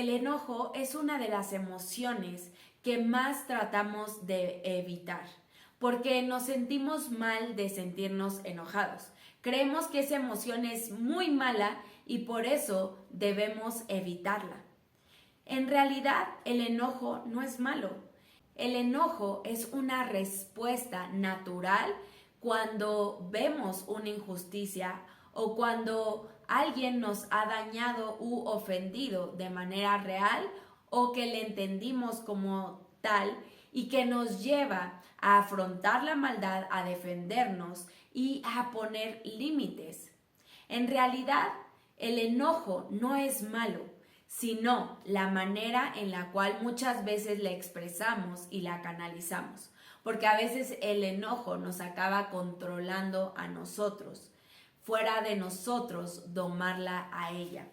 el enojo es una de las emociones que más tratamos de evitar, porque nos sentimos mal de sentirnos enojados. Creemos que esa emoción es muy mala y por eso debemos evitarla. En realidad, el enojo no es malo. El enojo es una respuesta natural cuando vemos una injusticia o cuando alguien nos ha dañado u ofendido de manera real o que le entendimos como tal y que nos lleva a afrontar la maldad, a defendernos y a poner límites. En realidad, el enojo no es malo, sino la manera en la cual muchas veces la expresamos y la canalizamos, porque a veces el enojo nos acaba controlando a nosotros, fuera de nosotros domarla a ella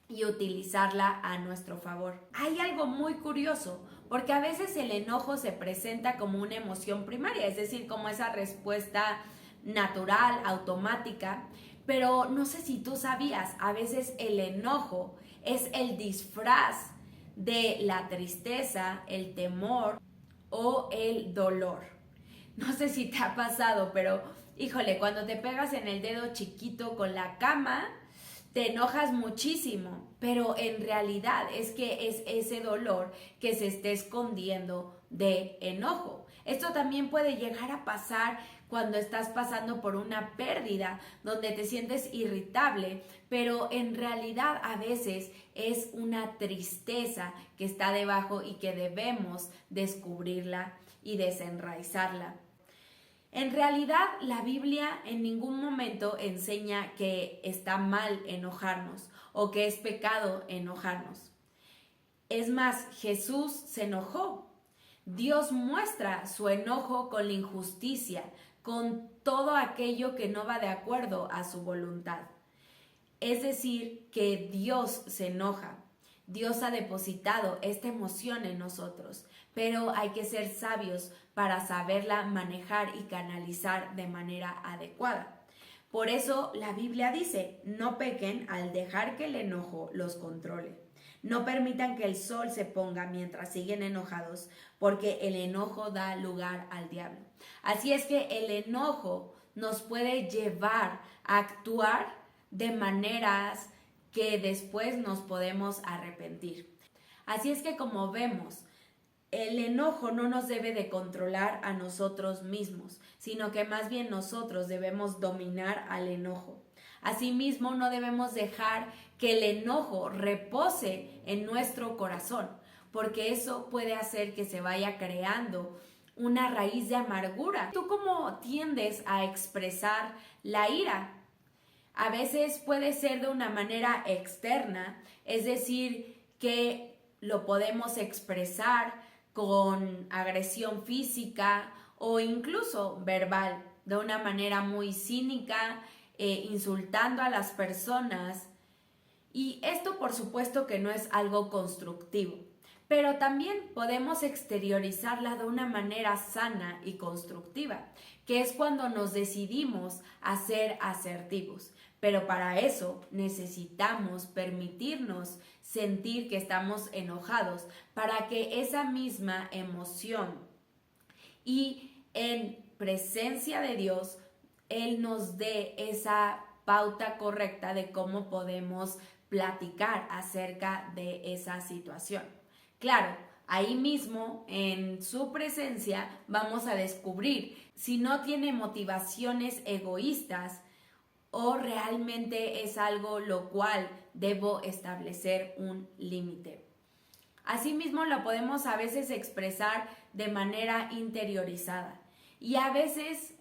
y utilizarla a nuestro favor. Hay algo muy curioso, porque a veces el enojo se presenta como una emoción primaria, es decir, como esa respuesta natural, automática, pero no sé si tú sabías, a veces el enojo es el disfraz de la tristeza, el temor o el dolor. No sé si te ha pasado, pero híjole, cuando te pegas en el dedo chiquito con la cama, te enojas muchísimo, pero en realidad es que es ese dolor que se esté escondiendo de enojo. Esto también puede llegar a pasar cuando estás pasando por una pérdida, donde te sientes irritable, pero en realidad a veces es una tristeza que está debajo y que debemos descubrirla y desenraizarla. En realidad, la Biblia en ningún momento enseña que está mal enojarnos o que es pecado enojarnos. Es más, Jesús se enojó. Dios muestra su enojo con la injusticia, con todo aquello que no va de acuerdo a su voluntad. Es decir, que Dios se enoja. Dios ha depositado esta emoción en nosotros, pero hay que ser sabios para saberla manejar y canalizar de manera adecuada. Por eso la Biblia dice, no pequen al dejar que el enojo los controle. No permitan que el sol se ponga mientras siguen enojados, porque el enojo da lugar al diablo. Así es que el enojo nos puede llevar a actuar de maneras que después nos podemos arrepentir. Así es que como vemos, el enojo no nos debe de controlar a nosotros mismos, sino que más bien nosotros debemos dominar al enojo. Asimismo, no debemos dejar que el enojo repose en nuestro corazón, porque eso puede hacer que se vaya creando una raíz de amargura. ¿Tú cómo tiendes a expresar la ira? A veces puede ser de una manera externa, es decir, que lo podemos expresar con agresión física o incluso verbal, de una manera muy cínica, insultando a las personas. Y esto por supuesto que no es algo constructivo, pero también podemos exteriorizarla de una manera sana y constructiva, que es cuando nos decidimos a ser asertivos. Pero para eso necesitamos permitirnos sentir que estamos enojados para que esa misma emoción y en presencia de Dios, Él nos dé esa pauta correcta de cómo podemos platicar acerca de esa situación. Claro, ahí mismo, en su presencia, vamos a descubrir si no tiene motivaciones egoístas o realmente es algo lo cual debo establecer un límite. Asimismo, lo podemos a veces expresar de manera interiorizada y a veces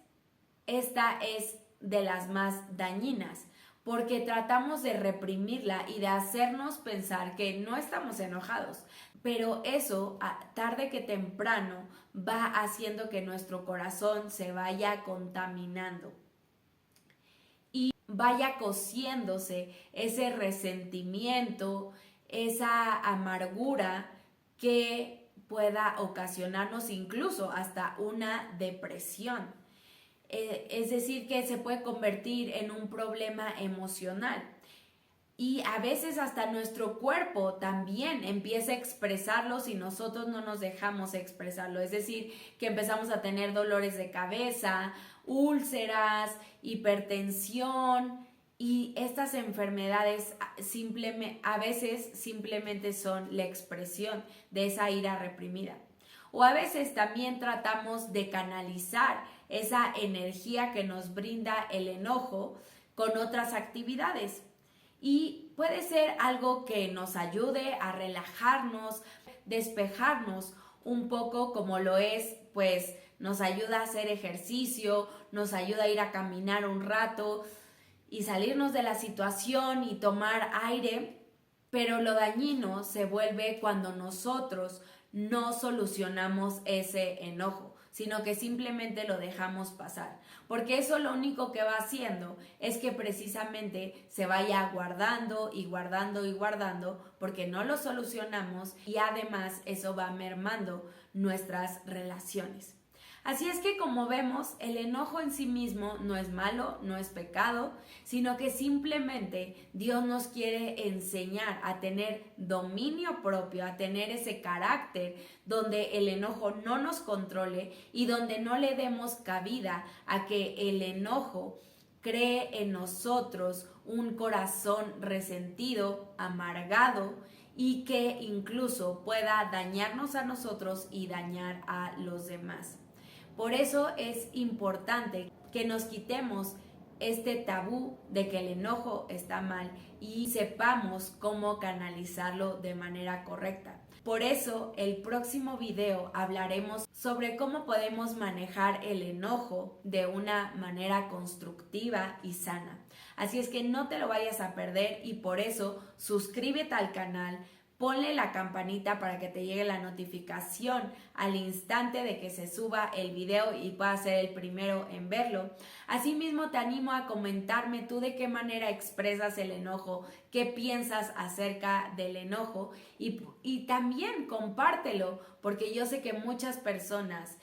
esta es de las más dañinas porque tratamos de reprimirla y de hacernos pensar que no estamos enojados, pero eso tarde que temprano va haciendo que nuestro corazón se vaya contaminando y vaya cociéndose ese resentimiento, esa amargura que pueda ocasionarnos incluso hasta una depresión. Es decir, que se puede convertir en un problema emocional. Y a veces hasta nuestro cuerpo también empieza a expresarlo si nosotros no nos dejamos expresarlo. Es decir, que empezamos a tener dolores de cabeza, úlceras, hipertensión, y estas enfermedades a veces simplemente son la expresión de esa ira reprimida. O a veces también tratamos de canalizar esa energía que nos brinda el enojo con otras actividades. Y puede ser algo que nos ayude a relajarnos, despejarnos un poco, como lo es, pues nos ayuda a hacer ejercicio, nos ayuda a ir a caminar un rato y salirnos de la situación y tomar aire, pero lo dañino se vuelve cuando nosotros no solucionamos ese enojo, sino que simplemente lo dejamos pasar, porque eso lo único que va haciendo es que precisamente se vaya guardando y guardando y guardando, porque no lo solucionamos, y además eso va mermando nuestras relaciones. Así es que, como vemos, el enojo en sí mismo no es malo, no es pecado, sino que simplemente Dios nos quiere enseñar a tener dominio propio, a tener ese carácter donde el enojo no nos controle y donde no le demos cabida a que el enojo cree en nosotros un corazón resentido, amargado, y que incluso pueda dañarnos a nosotros y dañar a los demás. Por eso es importante que nos quitemos este tabú de que el enojo está mal y sepamos cómo canalizarlo de manera correcta. Por eso, el próximo video hablaremos sobre cómo podemos manejar el enojo de una manera constructiva y sana. Así es que no te lo vayas a perder, y por eso suscríbete al canal. Ponle la campanita para que te llegue la notificación al instante de que se suba el video y puedas ser el primero en verlo. Asimismo, te animo a comentarme tú de qué manera expresas el enojo, qué piensas acerca del enojo, y también compártelo, porque yo sé que muchas personas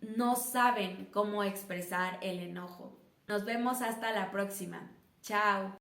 no saben cómo expresar el enojo. Nos vemos hasta la próxima. Chao.